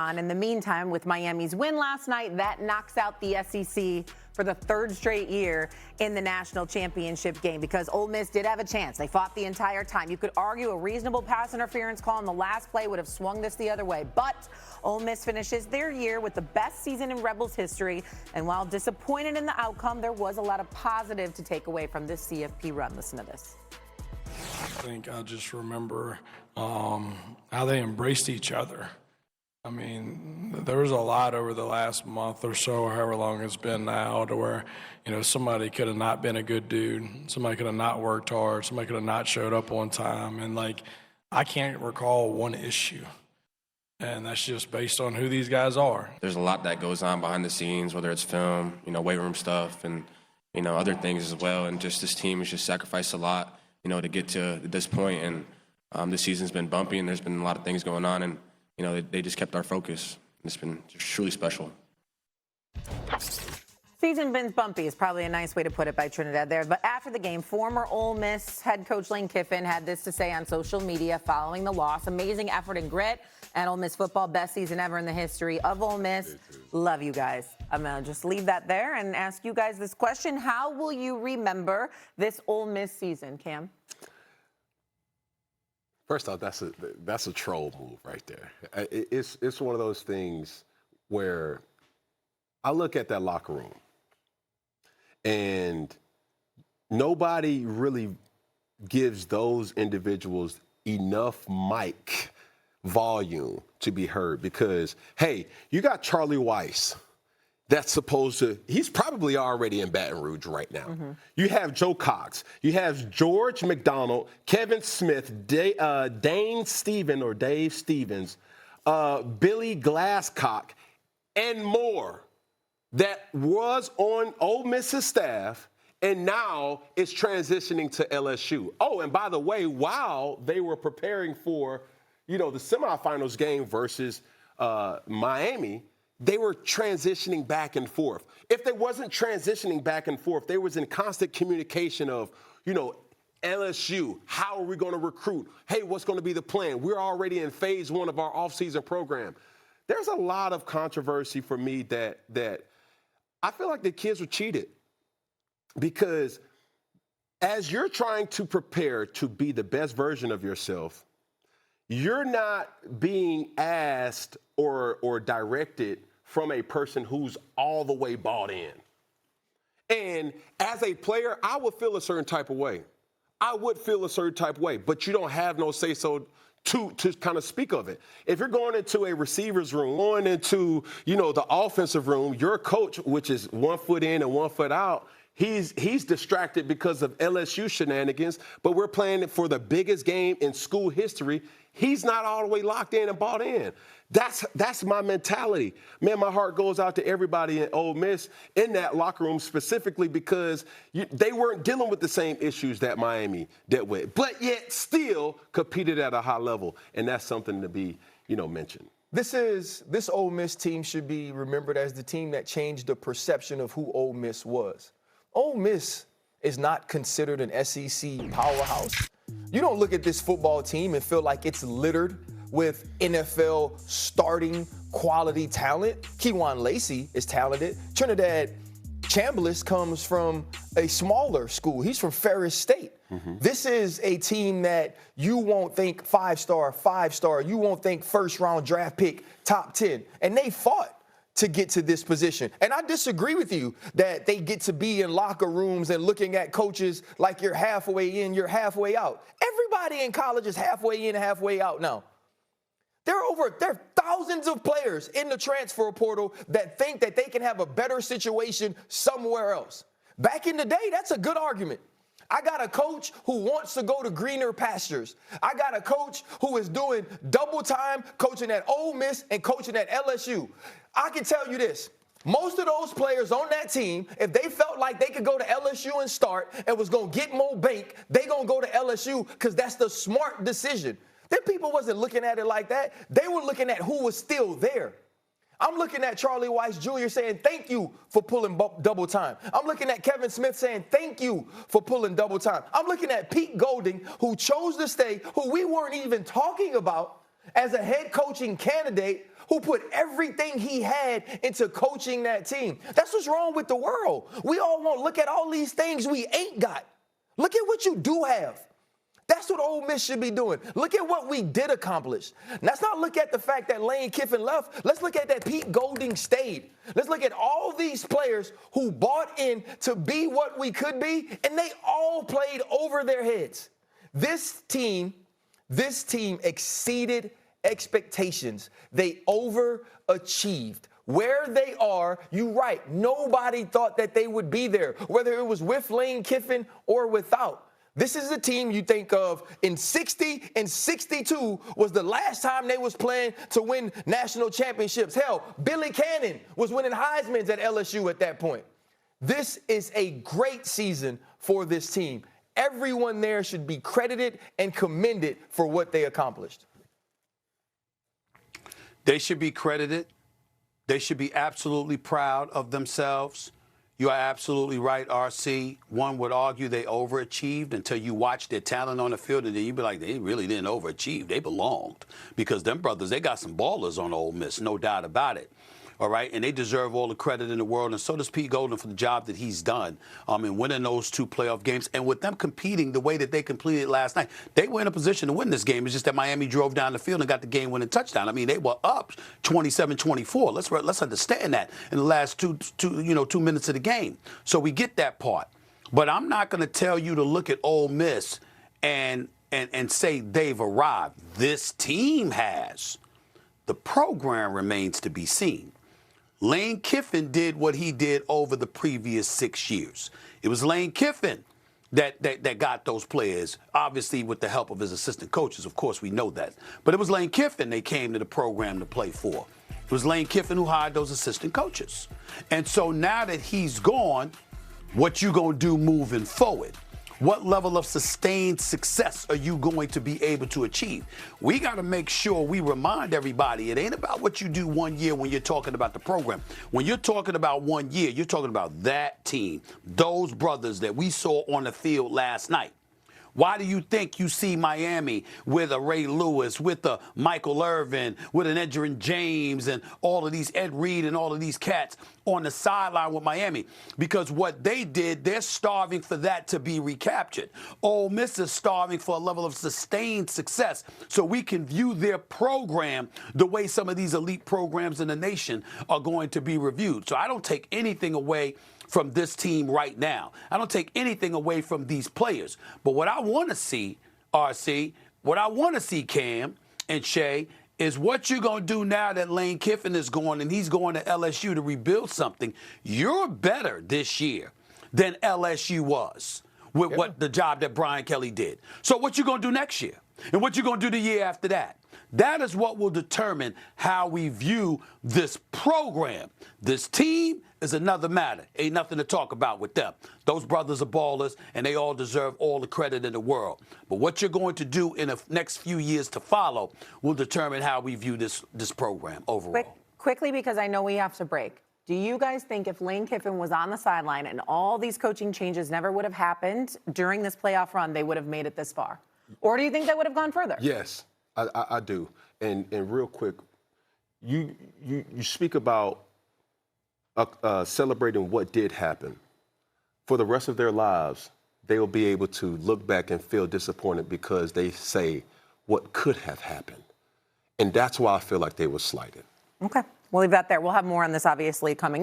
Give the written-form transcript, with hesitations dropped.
In the meantime, with Miami's win last night, that knocks out the SEC for the third straight year in the national championship game because Ole Miss did have a chance. They fought the entire time. You could argue a reasonable pass interference call in the last play would have swung this the other way. But Ole Miss finishes their year with the best season in Rebels history. And while disappointed in the outcome, there was a lot of positive to take away from this CFP run. Listen to this. I think I just remember how they embraced each other. I mean, there was a lot over the last month or so, or however long it's been now, to where, somebody could have not been a good dude. Somebody could have not worked hard. Somebody could have not showed up on time. And, I can't recall one issue. And that's just based on who these guys are. There's a lot that goes on behind the scenes, whether it's film, weight room stuff, and, other things as well. And just this team has just sacrificed a lot, to get to this point. And this season's been bumpy, and there's been a lot of things going on. And, they just kept our focus. It's been just truly special. Season been bumpy is probably a nice way to put it by Trinidad there. But after the game, former Ole Miss head coach Lane Kiffin had this to say on social media following the loss. Amazing effort and grit, and Ole Miss football, best season ever in the history of Ole Miss. Love you guys. I'm going to just leave that there and ask you guys this question. How will you remember this Ole Miss season, Cam? First off, that's a troll move right there. It's one of those things where I look at that locker room and nobody really gives those individuals enough mic volume to be heard because, hey, you got Charlie Weiss. That's supposed to, he's probably already in Baton Rouge right now. Mm-hmm. You have Joe Cox. You have George McDonald, Kevin Smith, Dave Stevens, Billy Glasscock, and more that was on Ole Miss's staff and now is transitioning to LSU. Oh, and by the way, while they were preparing for, the semifinals game versus Miami, they were transitioning back and forth. If they wasn't transitioning back and forth, they was in constant communication of, LSU, how are we going to recruit? Hey, what's going to be the plan? We're already in phase one of our offseason program. There's a lot of controversy for me that I feel like the kids were cheated because as you're trying to prepare to be the best version of yourself, you're not being asked or directed from a person who's all the way bought in. And as a player, I would feel a certain type of way. But you don't have no say-so to kind of speak of it. If you're going into a receiver's room, going into, the offensive room, your coach, which is 1 foot in and 1 foot out, he's distracted because of LSU shenanigans, but we're playing it for the biggest game in school history. He's not all the way locked in and bought in. That's my mentality. Man, my heart goes out to everybody in Ole Miss in that locker room specifically because they weren't dealing with the same issues that Miami dealt with, but yet still competed at a high level, and that's something to be, mentioned. This Ole Miss team should be remembered as the team that changed the perception of who Ole Miss was. Ole Miss is not considered an SEC powerhouse. You don't look at this football team and feel like it's littered with NFL starting quality talent. Kewan Lacey is talented. Trinidad Chambliss comes from a smaller school. He's from Ferris State. Mm-hmm. This is a team that you won't think five-star. You won't think first-round draft pick, top 10. And they fought to get to this position. And I disagree with you that they get to be in locker rooms and looking at coaches like you're halfway in, you're halfway out. Everybody in college is halfway in, halfway out now. There are thousands of players in the transfer portal that think that they can have a better situation somewhere else. Back in the day, that's a good argument. I got a coach who wants to go to greener pastures. I got a coach who is doing double time coaching at Ole Miss and coaching at LSU. I can tell you this. Most of those players on that team, if they felt like they could go to LSU and start and was going to get more bank, they going to go to LSU because that's the smart decision. Then people wasn't looking at it like that. They were looking at who was still there. I'm looking at Charlie Weiss Jr. saying, thank you for pulling double time. I'm looking at Kevin Smith saying, thank you for pulling double time. I'm looking at Pete Golding, who chose to stay, who we weren't even talking about, as a head coaching candidate who put everything he had into coaching that team. That's what's wrong with the world. We all want to look at all these things we ain't got. Look at what you do have. That's what Ole Miss should be doing. Look at what we did accomplish. Let's not look at the fact that Lane Kiffin left. Let's look at that Pete Golding stayed. Let's look at all these players who bought in to be what we could be, and they all played over their heads. This team exceeded expectations. They overachieved. Where they are, you're right, nobody thought that they would be there, whether it was with Lane Kiffin or without. This is the team you think of in 60 and 62 was the last time they was playing to win national championships. Hell, Billy Cannon was winning Heismans at LSU at that point. This is a great season for this team. Everyone there should be credited and commended for what they accomplished. They should be credited. They should be absolutely proud of themselves. You are absolutely right, RC. One would argue they overachieved until you watch their talent on the field, and then you'd be like, they really didn't overachieve. They belonged. Because them brothers, they got some ballers on Ole Miss, no doubt about it. All right, and they deserve all the credit in the world, and so does Pete Golding for the job that he's done in winning those 2 playoff games. And with them competing the way that they completed last night, they were in a position to win this game. It's just that Miami drove down the field and got the game-winning touchdown. I mean, they were up 27-24. Let's understand that in the last two minutes of the game. So we get that part. But I'm not going to tell you to look at Ole Miss and say they've arrived. This team has. The program remains to be seen. Lane Kiffin did what he did over the previous 6 years. It was Lane Kiffin that got those players, obviously with the help of his assistant coaches. Of course, we know that. But it was Lane Kiffin they came to the program to play for. It was Lane Kiffin who hired those assistant coaches. And so now that he's gone, what you going to do moving forward? What level of sustained success are you going to be able to achieve? We got to make sure we remind everybody it ain't about what you do 1 year when you're talking about the program. When you're talking about 1 year, you're talking about that team, those brothers that we saw on the field last night. Why do you think you see Miami with a Ray Lewis, with a Michael Irvin, with an Edgerrin James, and all of these Ed Reed and all of these cats on the sideline with Miami? Because what they did, they're starving for that to be recaptured. Ole Miss is starving for a level of sustained success so we can view their program the way some of these elite programs in the nation are going to be reviewed. So I don't take anything away from this team right now. I don't take anything away from these players. But what I want to see, RC, what I want to see, Cam and Shay, is what you're going to do now that Lane Kiffin is going and he's going to LSU to rebuild something. You're better this year than LSU was with what the job that Brian Kelly did. So what you going to do next year? And what you going to do the year after that? That is what will determine how we view this program. This team is another matter. Ain't nothing to talk about with them. Those brothers are ballers, and they all deserve all the credit in the world. But what you're going to do in the next few years to follow will determine how we view this program overall. Quickly, because I know we have to break. Do you guys think if Lane Kiffin was on the sideline and all these coaching changes never would have happened during this playoff run, they would have made it this far? Or do you think they would have gone further? Yes, I do. And real quick, you speak about celebrating what did happen. For the rest of their lives, they will be able to look back and feel disappointed because they say what could have happened. And that's why I feel like they were slighted. Okay. We'll leave that there. We'll have more on this, obviously, coming up.